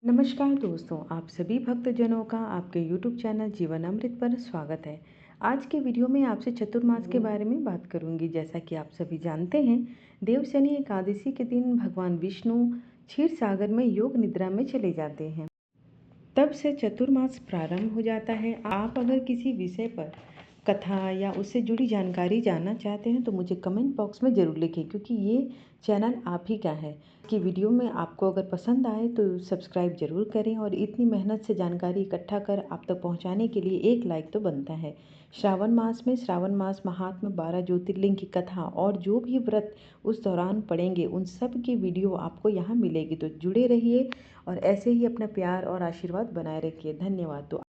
नमस्कार दोस्तों, आप सभी भक्तजनों का आपके YouTube चैनल जीवन अमृत पर स्वागत है। आज के वीडियो में आपसे चतुर्मास के बारे में बात करूंगी। जैसा कि आप सभी जानते हैं, देवशनि एकादशी के दिन भगवान विष्णु क्षीर सागर में योग निद्रा में चले जाते हैं। तब से चतुर्मास प्रारंभ हो जाता है। आप अगर किसी विषय पर कथा या उससे जुड़ी जानकारी जानना चाहते हैं तो मुझे कमेंट बॉक्स में ज़रूर लिखें, क्योंकि ये चैनल आप ही का है। कि वीडियो में आपको अगर पसंद आए तो सब्सक्राइब जरूर करें, और इतनी मेहनत से जानकारी इकट्ठा कर आप तक पहुंचाने के लिए एक लाइक तो बनता है। श्रावण मास में श्रावण मास महात्म्य 12 ज्योतिर्लिंग की कथा और जो भी व्रत उस दौरान पड़ेंगे उन सब की वीडियो आपको यहाँ मिलेगी। तो जुड़े रहिए और ऐसे ही अपना प्यार और आशीर्वाद बनाए रखिए। धन्यवाद। तो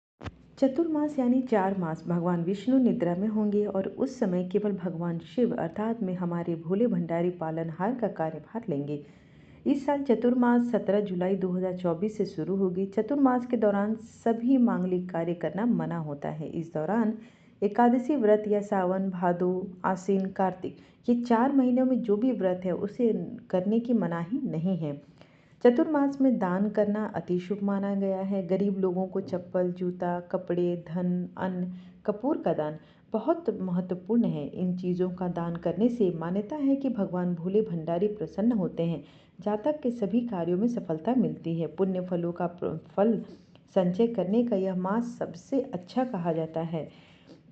चतुर्मास यानी 4 मास भगवान विष्णु निद्रा में होंगे और उस समय केवल भगवान शिव अर्थात में हमारे भोले भंडारी पालनहार का कार्यभार लेंगे। इस साल चतुर्मास 17 जुलाई 2024 से शुरू होगी। चतुर्मास के दौरान सभी मांगलिक कार्य करना मना होता है। इस दौरान एकादशी व्रत या सावन, भादो, आश्विन, कार्तिक ये 4 महीनों में जो भी व्रत है उसे करने की मनाही नहीं है। चतुर्मास में दान करना अति शुभ माना गया है। गरीब लोगों को चप्पल, जूता, कपड़े, धन, अन्न, कपूर का दान बहुत महत्वपूर्ण है। इन चीज़ों का दान करने से मान्यता है कि भगवान भोले भंडारी प्रसन्न होते हैं। जातक के सभी कार्यों में सफलता मिलती है। पुण्य फलों का फल संचय करने का यह मास सबसे अच्छा कहा जाता है।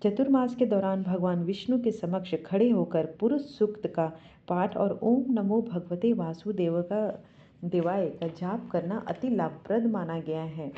चतुर्मास के दौरान भगवान विष्णु के समक्ष खड़े होकर पुरुष सूक्त का पाठ और ओम नमो भगवते वासुदेव का देवाय का जाप करना अति लाभप्रद माना गया है।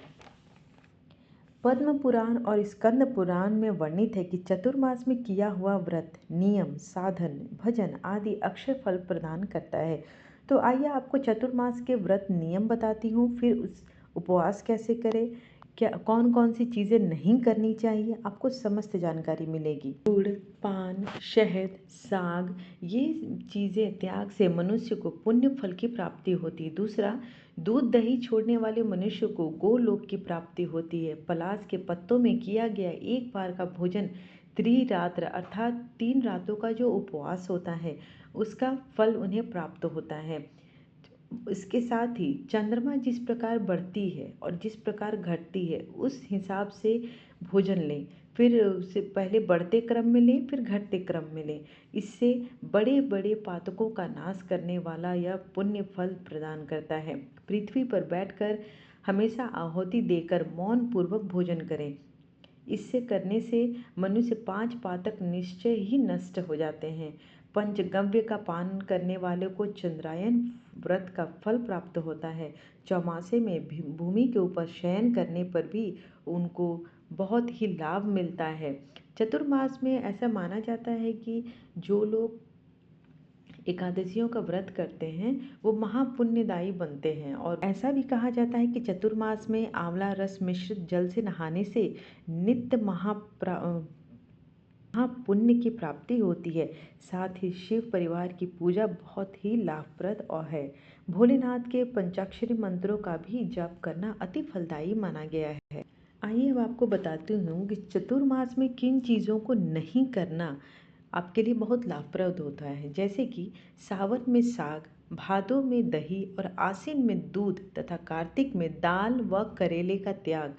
पद्म पुराण और स्कंद पुराण में वर्णित है कि चतुर्मास में किया हुआ व्रत, नियम, साधन, भजन आदि अक्षय फल प्रदान करता है। तो आइए आपको चतुर्मास के व्रत नियम बताती हूँ, फिर उस उपवास कैसे करें, क्या कौन कौन सी चीज़ें नहीं करनी चाहिए, आपको समस्त जानकारी मिलेगी। गुड़, पान, शहद, साग ये चीज़ें त्याग से मनुष्य को पुण्य फल की प्राप्ति होती है। दूसरा, दूध दही छोड़ने वाले मनुष्य को गोलोक की प्राप्ति होती है। पलाश के पत्तों में किया गया एक बार का भोजन त्रिरात्र अर्थात 3 रातों का जो उपवास होता है उसका फल उन्हें प्राप्त होता है। इसके साथ ही चंद्रमा जिस प्रकार बढ़ती है और जिस प्रकार घटती है उस हिसाब से भोजन लें। फिर उससे पहले बढ़ते क्रम में लें, फिर घटते क्रम में लें। इससे बड़े बड़े पातकों का नाश करने वाला यह पुण्य फल प्रदान करता है। पृथ्वी पर बैठकर हमेशा आहुति देकर मौन पूर्वक भोजन करें। इससे करने से मनुष्य 5 पातक निश्चय ही नष्ट हो जाते हैं। पंचगव्य का पान करने वाले को चंद्रायन व्रत का फल प्राप्त होता है। चौमासे में भूमि के ऊपर शयन करने पर भी उनको बहुत ही लाभ मिलता है। चतुर्मास में ऐसा माना जाता है कि जो लोग एकादशियों का व्रत करते हैं वो महापुण्यदायी बनते हैं। और ऐसा भी कहा जाता है कि चतुर्मास में आंवला रस मिश्रित जल से नहाने से नित्य महापुण्य की प्राप्ति होती है। साथ ही शिव परिवार की पूजा बहुत ही लाभप्रद और है। भोलेनाथ के पंचाक्षरी मंत्रों का भी जप करना अति फलदायी माना गया है। आइए अब आपको बताती हूँ कि चतुर्मास में किन चीज़ों को नहीं करना आपके लिए बहुत लाभप्रद होता है। जैसे कि सावन में साग, भादों में दही और आश्विन में दूध तथा कार्तिक में दाल व करेले का त्याग।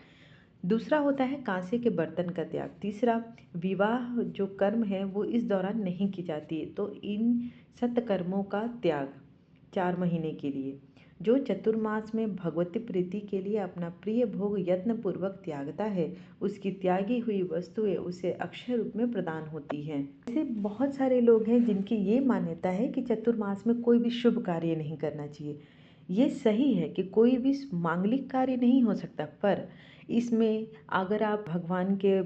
दूसरा होता है कांसे के बर्तन का त्याग। तीसरा, विवाह जो कर्म है वो इस दौरान नहीं की जाती है, तो इन सत्कर्मों का त्याग 4 महीने के लिए। जो चतुर्मास में भगवती प्रीति के लिए अपना प्रिय भोग यत्न पूर्वक त्यागता है उसकी त्यागी हुई वस्तुएं उसे अक्षय रूप में प्रदान होती हैं। ऐसे बहुत सारे लोग हैं जिनकी ये मान्यता है कि चतुर्मास में कोई भी शुभ कार्य नहीं करना चाहिए। ये सही है कि कोई भी मांगलिक कार्य नहीं हो सकता, पर इसमें अगर आप भगवान के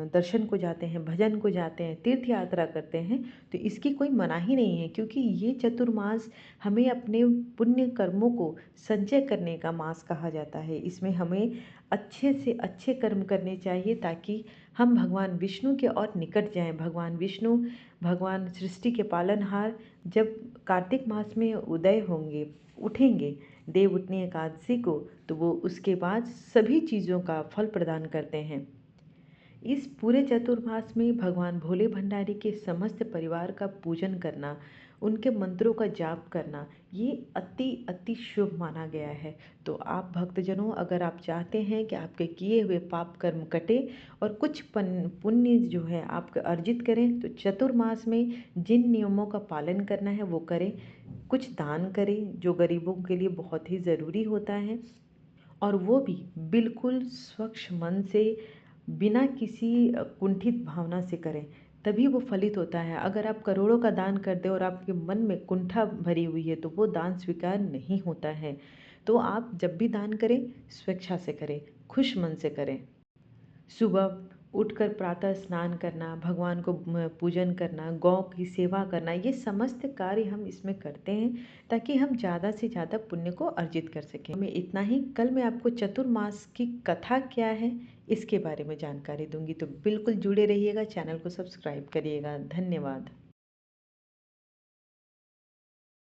दर्शन को जाते हैं, भजन को जाते हैं, तीर्थ यात्रा करते हैं तो इसकी कोई मनाही नहीं है, क्योंकि ये चतुर्मास हमें अपने पुण्य कर्मों को संचय करने का मास कहा जाता है। इसमें हमें अच्छे से अच्छे कर्म करने चाहिए ताकि हम भगवान विष्णु के और निकट जाएं। भगवान विष्णु, भगवान सृष्टि के पालनहार जब कार्तिक मास में उदय होंगे, उठेंगे देव उठनी एकादशी को, तो वो उसके बाद सभी चीज़ों का फल प्रदान करते हैं। इस पूरे चतुर्मास में भगवान भोले भंडारी के समस्त परिवार का पूजन करना, उनके मंत्रों का जाप करना, ये अति अति शुभ माना गया है। तो आप भक्तजनों, अगर आप चाहते हैं कि आपके किए हुए पाप कर्म कटे और कुछ पुण्य जो है आप अर्जित करें, तो चतुर्मास में जिन नियमों का पालन करना है वो करें। कुछ दान करें जो गरीबों के लिए बहुत ही ज़रूरी होता है, और वो भी बिल्कुल स्वच्छ मन से, बिना किसी कुंठित भावना से करें, तभी वो फलित होता है। अगर आप करोड़ों का दान कर दें और आपके मन में कुंठा भरी हुई है, तो वो दान स्वीकार नहीं होता है। तो आप जब भी दान करें, स्वेच्छा से करें, खुश मन से करें। सुबह उठकर प्रातः स्नान करना, भगवान को पूजन करना, गौ की सेवा करना, ये समस्त कार्य हम इसमें करते हैं ताकि हम ज़्यादा से ज़्यादा पुण्य को अर्जित कर सकें। मैं इतना ही, कल मैं आपको चतुर्मास की कथा क्या है इसके बारे में जानकारी दूंगी, तो बिल्कुल जुड़े रहिएगा, चैनल को सब्सक्राइब करिएगा। धन्यवाद।